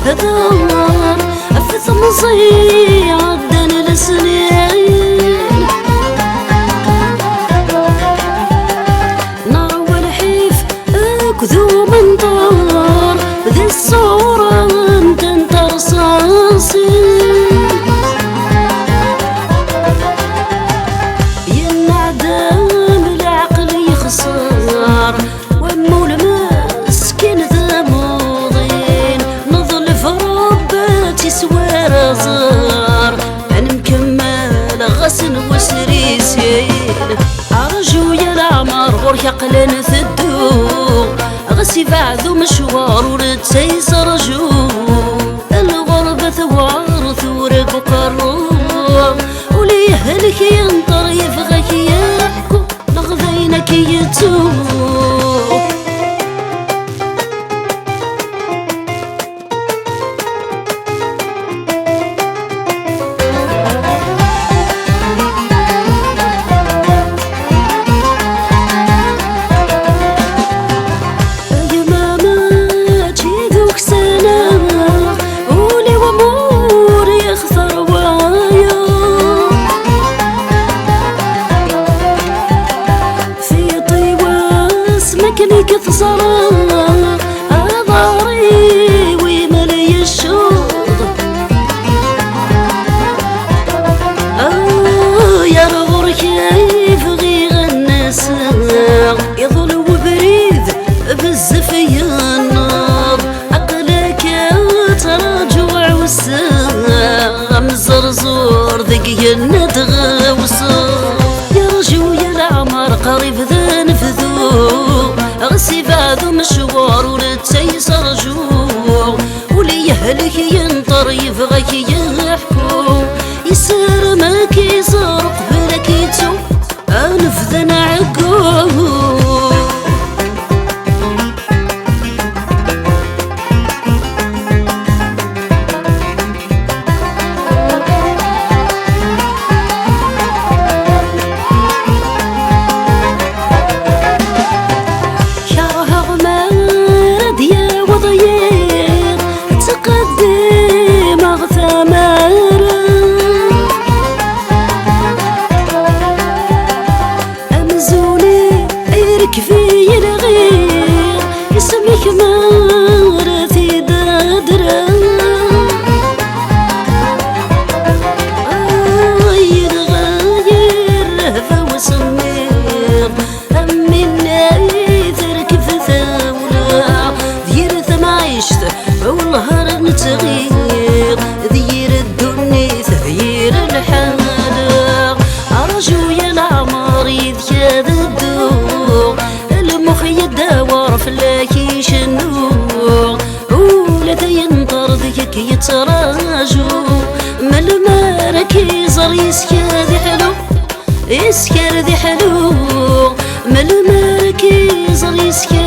هدار أفث مصي عدن السنين نار والحيف أكذو منطار ذي الصورة انت رصاصي ينعدم العقل يخسر وامو المسكين ذا موضين نظل في رباتي سوار زار انا مكمل غسل وسريسين ارجو يا العمر غور عقل ثدو غسي بعد مشوار ورتسيس رجو الغربة ثوار ثورك وقرب ولي يهلك ينطر يفغك يحكو لغذينك يتوب كنيك تصرى أضاري ويملي الشوط يا رغور كيف غير الناس يظل وبريد بزف ينض عقلك تراجع والساغ مزرزور ذقي الندغ وصار يا رجو يا العمر قريب ذا نفذو غسي بعد مشوار ورتسيس رجوع ولي يهلك ينطر يفغك يحكو يسار ما كيصار قبلك يتو انفذ نعقو كفي الغير اسمك مارتي دادرة يتغير لهفة وسمير أمي الناي تركب ثاولة دير ثمعيشت والهر نتغير دير الدنيا تغيير الحالة أرجو يا العمر يذكاد الدور المخ يدور فلاكي شنور ولا ينطر ذيك يتراجو ما المارك يزر يسكر ذي حلو يسكر ذي حلو ما المارك يزر يسكر